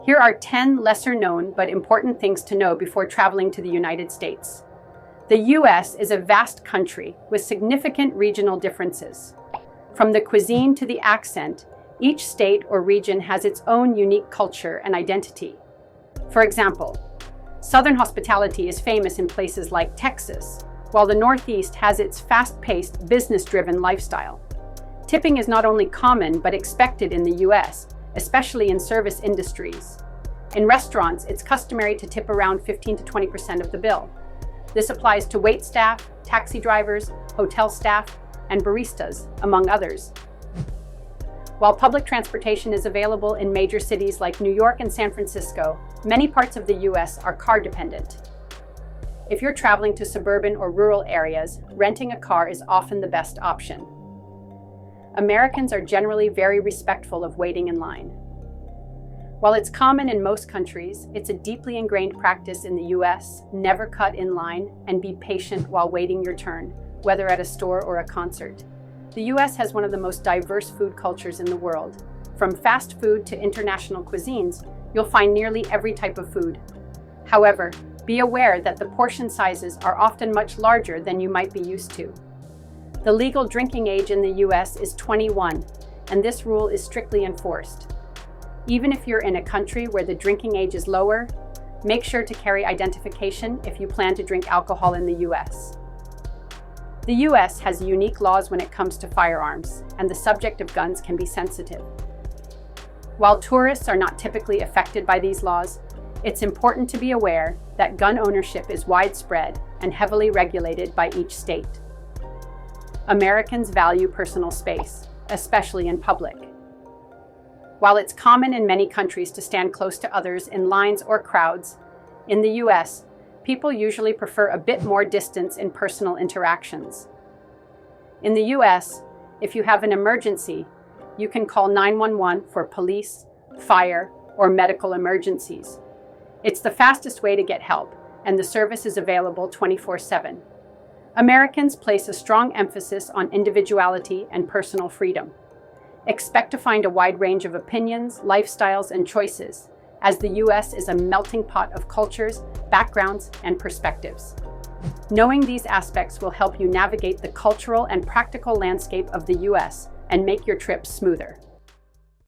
Here are 10 lesser-known but important things to know before traveling to the United States. The US is a vast country with significant regional differences. From the cuisine to the accent, each state or region has its own unique culture and identity. For example, Southern hospitality is famous in places like Texas, while the Northeast has its fast-paced, business-driven lifestyle. Tipping is not only common but expected in the US, especially in service industries. In restaurants, it's customary to tip around 15 to 20% of the bill. This applies to wait staff, taxi drivers, hotel staff, and baristas, among others. While public transportation is available in major cities like New York and San Francisco, many parts of the US are car-dependent. If you're traveling to suburban or rural areas, renting a car is often the best option. Americans are generally very respectful of waiting in line. While it's common in most countries, it's a deeply ingrained practice in the US. Never cut in line and be patient while waiting your turn, whether at a store or a concert. The US has one of the most diverse food cultures in the world. From fast food to international cuisines, you'll find nearly every type of food. However, be aware that the portion sizes are often much larger than you might be used to. The legal drinking age in the US is 21, and this rule is strictly enforced. Even if you're in a country where the drinking age is lower, make sure to carry identification if you plan to drink alcohol in the US. The US has unique laws when it comes to firearms, and the subject of guns can be sensitive. While tourists are not typically affected by these laws, it's important to be aware that gun ownership is widespread and heavily regulated by each state. Americans value personal space, especially in public. While it's common in many countries to stand close to others in lines or crowds, in the US, people usually prefer a bit more distance in personal interactions. In the US, if you have an emergency, you can call 911 for police, fire, or medical emergencies. It's the fastest way to get help, and the service is available 24/7. Americans place a strong emphasis on individuality and personal freedom. Expect to find a wide range of opinions, lifestyles, and choices, as the US is a melting pot of cultures, backgrounds, and perspectives. Knowing these aspects will help you navigate the cultural and practical landscape of the US and make your trip smoother.